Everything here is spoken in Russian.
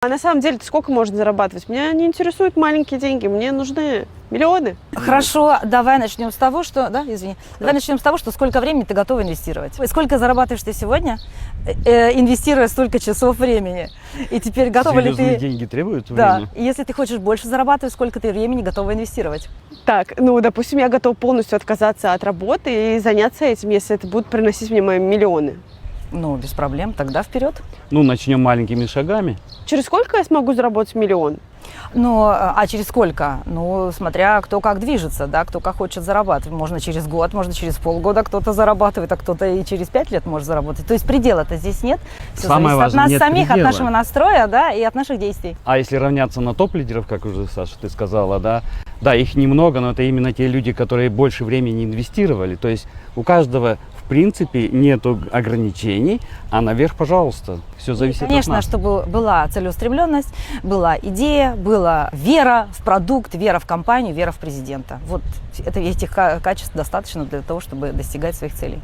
А на самом деле, сколько можно зарабатывать? Меня не интересуют маленькие деньги, мне нужны миллионы. Хорошо, давай начнем с того, что, давай начнем с того, что сколько времени ты готова инвестировать. Сколько зарабатываешь ты сегодня, инвестируя столько часов времени. И теперь готова ли Серьезные ты... деньги требуют Да, времени? и если ты хочешь больше зарабатывать, сколько ты времени готова инвестировать? Так, допустим, я готова полностью отказаться от работы и заняться этим, если это будет приносить мне мои миллионы. Ну, без проблем, тогда вперед. Ну, начнем маленькими шагами. Через сколько я смогу заработать миллион? Ну, а через сколько? Ну, смотря кто как движется, да, кто как хочет зарабатывать. Можно через год, можно через полгода кто-то зарабатывает, а кто-то и через 5 лет может заработать. То есть предела-то здесь нет. Все Самое зависит важное, от нас нет самих, предела. от нашего настроя, да, и от наших действий. А если равняться на топ-лидеров, как уже, Саша, ты сказала, да, их немного, но это именно те люди, которые больше времени инвестировали. То есть у каждого, в принципе, нету ограничений, а наверх, пожалуйста, все зависит Конечно, от нас. чтобы была целеустремленность, была идея, была вера в продукт, вера в компанию, вера в президента. Вот этих качеств достаточно для того, чтобы достигать своих целей.